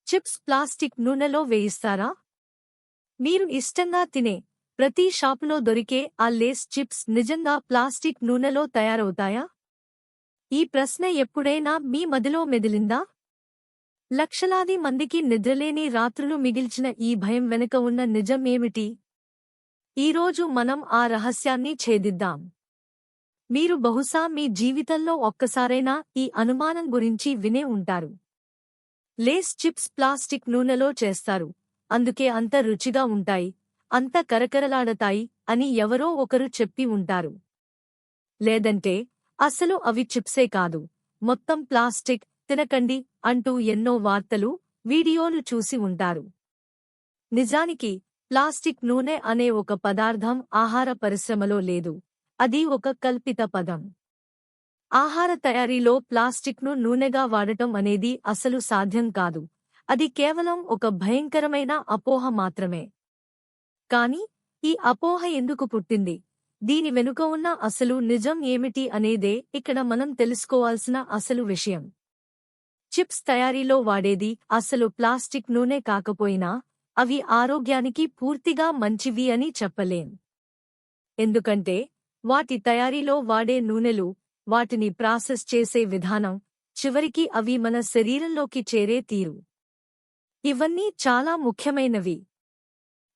Chips plastic నూనెలో వేయిస్తారా? మీరు ఇష్టంగా తినే ప్రతి షాపులో దొరికే ఆ లేస్ చిప్స్ నిజంగా ప్లాస్టిక్ నూనెలో తయారవుతాయా? ఈ ప్రశ్న ఎప్పుడైనా మీ మదిలో మెదిలిందా? లక్షలాది మందికి నిద్రలేని రాత్రులు మిగిల్చిన ఈ భయం వెనుక ఉన్న నిజం ఏమిటి? ఈరోజు మనం ఆ రహస్యాన్ని ఛేదిద్దాం. మీరు బహుశా మీ జీవితంలో ఒక్కసారైనా ఈ అనుమానం గురించి వినే ఉంటారు. లేస్ చిప్స్ ప్లాస్టిక్ నూనెలో చేస్తారు, అందుకే అంత రుచిగా ఉంటాయి, అంత కరకరలాడతాయి అని ఎవరో ఒకరు చెప్పి ఉంటారు. లేదంటే అసలు అవి చిప్సే కాదు, మొత్తం ప్లాస్టిక్, తినకండి అంటూ ఎన్నో వార్తలు, వీడియోలు చూసి ఉంటారు. నిజానికి ప్లాస్టిక్ నూనె అనే ఒక పదార్థం ఆహార పరిశ్రమలో లేదు. అది ఒక కల్పిత పదం. ఆహార తయారీలో ప్లాస్టిక్ను నూనెగా వాడటం అనేది అసలు సాధ్యం కాదు. అది కేవలం ఒక భయంకరమైన అపోహ మాత్రమే. కానీ ఈ అపోహ ఎందుకు పుట్టింది? దీని వెనుక ఉన్న అసలు నిజం ఏమిటి అనేదే ఇక్కడ మనం తెలుసుకోవాల్సిన అసలు విషయం. చిప్స్ తయారీలో వాడేది అసలు ప్లాస్టిక్ నూనె కాకపోయినా అవి ఆరోగ్యానికి పూర్తిగా మంచివి అని చెప్పలేం. ఎందుకంటే వాటి తయారీలో వాడే నూనెలు, వాటిని ప్రాసెస్ చేసే విధానం, చివరికి అవి మన శరీరంలోకి చేరే తీరు, ఇవన్నీ చాలా ముఖ్యమైనవి.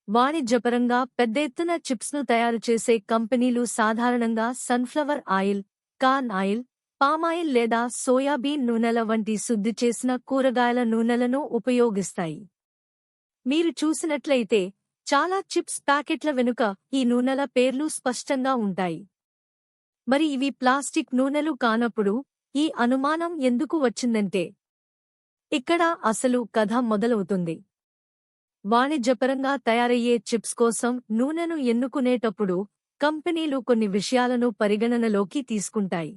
వాణిజ్యపరంగా పెద్ద ఎత్తున చిప్స్ను తయారు చేసే కంపెనీలు సాధారణంగా sunflower oil, corn oil, palm oil లేదా సోయాబీన్ నూనెల వంటి శుద్ధి చేసిన కూరగాయల నూనెలను ఉపయోగిస్తాయి. మీరు చూసినట్లయితే చాలా చిప్స్ ప్యాకెట్ల వెనుక ఈ నూనెల పేర్లు స్పష్టంగా ఉంటాయి. మరి ఇవి ప్లాస్టిక్ నూనెలు కానప్పుడు ఈ అనుమానం ఎందుకు వచ్చిందంటే, ఇక్కడ అసలు కథ మొదలవుతుంది. వాణిజ్యపరంగా తయారయ్యే చిప్స్ కోసం నూనెను ఎన్నుకునేటప్పుడు కంపెనీలు కొన్ని విషయాలను పరిగణనలోకి తీసుకుంటాయి.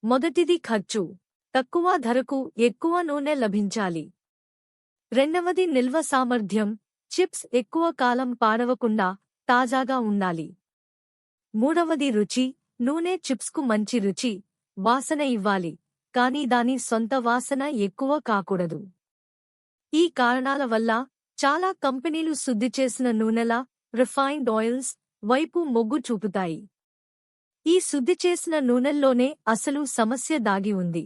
మొదటిది ఖర్చు. తక్కువ ధరకు ఎక్కువ నూనె లభించాలి. రెండవది నిల్వ సామర్థ్యం. చిప్స్ ఎక్కువ కాలం పాడవకుండా తాజాగా ఉండాలి. మూడవది రుచి. నూనె చిప్స్కు మంచి రుచి, వాసన ఇవ్వాలి, కానీ దాని సొంత వాసన ఎక్కువ కాకూడదు. ఈ కారణాల వల్ల చాలా కంపెనీలు శుద్ధి చేసిన నూనెల, రిఫైన్డ్ ఆయిల్స్ వైపు మొగ్గు చూపుతాయి. ఈ శుద్ధి చేసిన నూనెల్లోనే అసలు సమస్య దాగి ఉంది.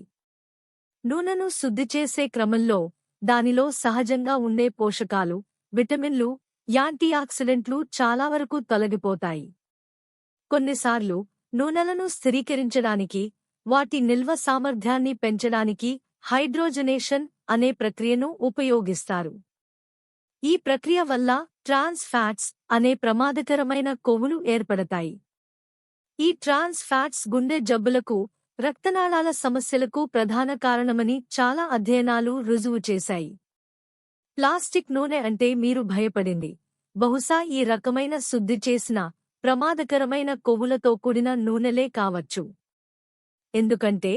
నూనెను శుద్ధి చేసే క్రమంలో దానిలో సహజంగా ఉండే పోషకాలు, విటమిన్లు, యాంటీఆక్సిడెంట్లు చాలా వరకు తొలగిపోతాయి. కొన్నిసార్లు నూనెలను స్థిరీకరించడానికి, వాటి నిల్వ సామర్థ్యాన్ని పెంచడానికి హైడ్రోజనేషన్ అనే ప్రక్రియను ఉపయోగిస్తారు. ఈ ప్రక్రియ వల్ల ట్రాన్స్ ఫ్యాట్స్ అనే ప్రమాదకరమైన కొవ్వులు ఏర్పడతాయి. ఈ ట్రాన్స్ ఫ్యాట్స్ గుండె జబ్బులకు, రక్తనాళాల సమస్యలకు ప్రధాన కారణమని చాలా అధ్యయనాలు రుజువు చేశాయి. ప్లాస్టిక్ నూనె అంటే మీరు భయపడింది బహుశా ఈ రకమైన శుద్ధి చేసిన, ప్రమాదకరమైన కొవ్వులతో కూడిన నూనెలే కావచ్చు. ఎందుకంటే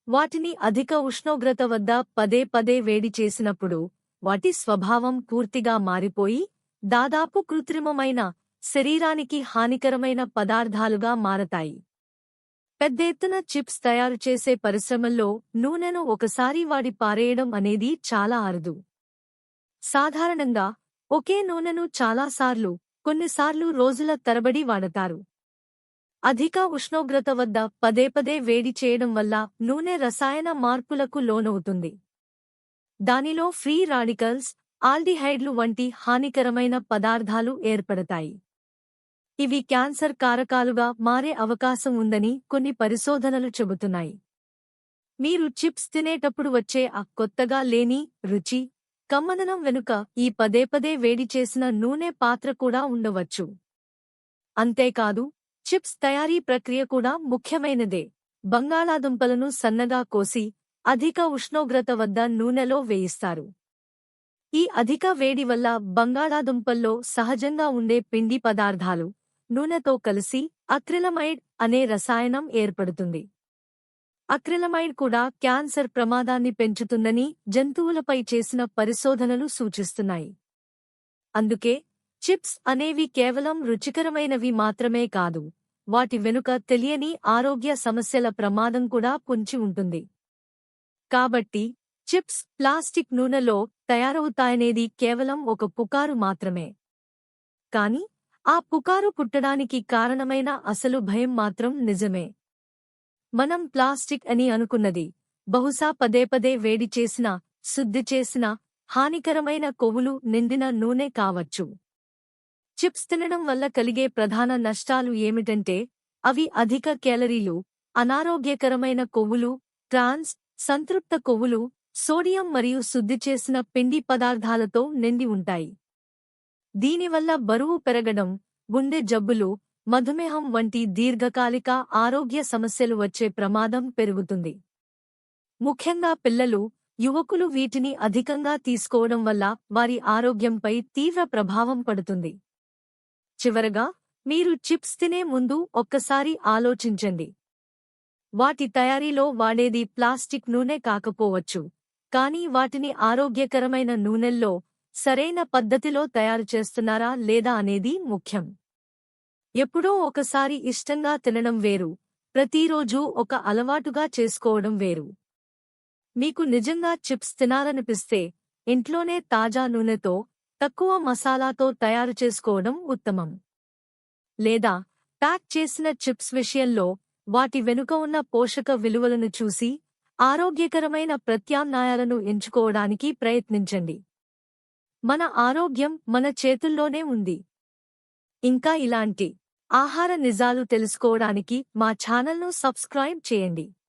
వాటిని అధిక ఉష్ణోగ్రత వద్ద పదే పదే వేడి చేసినప్పుడు వాటి స్వభావం పూర్తిగా మారిపోయి దాదాపు కృత్రిమమైన, శరీరానికి హానికరమైన పదార్థాలుగా మారతాయి. పెద్ద ఎత్తున చిప్స్ తయారు చేసే పరిశ్రమల్లో నూనెను ఒకసారి వాడి పారేయడం అనేది చాలా అరుదు. సాధారణంగా ఒకే నూనెను చాలాసార్లు, కొన్నిసార్లు రోజుల తరబడి వాడతారు. అధిక ఉష్ణోగ్రత వద్ద పదే పదే వేడి చేయడం వల్ల నూనె రసాయన మార్పులకు లోనవుతుంది. దానిలో ఫ్రీ రాడికల్స్, ఆల్డిహైడ్లు వంటి హానికరమైన పదార్థాలు ఏర్పడతాయి. ఇవి క్యాన్సర్ కారకాలుగా మారే అవకాశం ఉందని కొన్ని పరిశోధనలు చెబుతున్నాయి. మీరు చిప్స్ తినేటప్పుడు వచ్చే ఆ కొత్తగా లేని రుచి, కమ్మదనం వెనుక ఈ పదే పదే వేడి చేసిన నూనె పాత్ర కూడా ఉండవచ్చు. అంతేకాదు, చిప్స్ తయారీ ప్రక్రియ కూడా ముఖ్యమైనదే. బంగాళాదుంపలను సన్నగా కోసి అధిక ఉష్ణోగ్రత వద్ద నూనెలో వేయిస్తారు. ఈ అధిక వేడి వల్ల బంగాళాదుంపల్లో సహజంగా ఉండే పిండి పదార్థాలు నూనెతో కలిసి అక్రిలమైడ్ అనే రసాయనం ఏర్పడుతుంది. అక్రిలమైడ్ కూడా క్యాన్సర్ ప్రమాదాన్ని పెంచుతుందని జంతువులపై చేసిన పరిశోధనలు సూచిస్తున్నాయి. అందుకే చిప్స్ అనేవి కేవలం రుచికరమైనవి మాత్రమే కాదు, వాటి వెనుక తెలియని ఆరోగ్య సమస్యల ప్రమాదం కూడా పొంచి ఉంటుంది. కాబట్టి చిప్స్ ప్లాస్టిక్ నూనెలో తయారవుతాయనేది కేవలం ఒక పుకారు మాత్రమే. కాని ఆ పుకారు పుట్టడానికి కారణమైన అసలు భయం మాత్రం నిజమే. మనం ప్లాస్టిక్ అని అనుకున్నది బహుశా పదే పదే వేడి చేసిన, శుద్ధి చేసిన, హానికరమైన కొవ్వులు నిండిన నూనె కావచ్చు. చిప్స్ తినడం వల్ల కలిగే ప్రధాన నష్టాలు ఏమిటంటే అవి అధిక కేలరీలు, అనారోగ్యకరమైన కొవ్వులు, ట్రాన్స్, సంతృప్త కొవ్వులు, సోడియం మరియు శుద్ధి చేసిన పిండి పదార్థాలతో నిండి ఉంటాయి. దీనివల్ల బరువు పెరగడం, గుండె జబ్బులు, మధుమేహం వంటి దీర్ఘకాలిక ఆరోగ్య సమస్యలు వచ్చే ప్రమాదం పెరుగుతుంది. ముఖ్యంగా పిల్లలు, యువకులు వీటిని అధికంగా తీసుకోవడం వల్ల వారి ఆరోగ్యంపై తీవ్ర ప్రభావం పడుతుంది. చివరగా, మీరు చిప్స్ తినే ముందు ఒక్కసారి ఆలోచించండి. వాటి తయారీలో వాడేది ప్లాస్టిక్ నూనె కాకపోవచ్చు, కానీ వాటిని ఆరోగ్యకరమైన నూనెల్లో సరైన పద్ధతిలో తయారు చేస్తున్నారా లేదా అనేది ముఖ్యం. ఎప్పుడో ఒకసారి ఇష్టంగా తినడం వేరు, ప్రతిరోజూ ఒక అలవాటుగా చేసుకోవడం వేరు. మీకు నిజంగా చిప్స్ తినాలనిపిస్తే ఇంట్లోనే తాజా నూనెతో, తక్కువ మసాలాతో తయారు చేసుకోవడం ఉత్తమం. లేదా ప్యాక్ చేసిన చిప్స్ విషయంలో వాటి వెనుక ఉన్న పోషక విలువలను చూసి ఆరోగ్యకరమైన ప్రత్యామ్నాయాలను ఎంచుకోవడానికి ప్రయత్నించండి. మన ఆరోగ్యం మన చేతుల్లోనే ఉంది. ఇంకా ఇలాంటి ఆహార నిజాలు తెలుసుకోవడానికి మా ఛానల్ను సబ్స్క్రైబ్ చేయండి.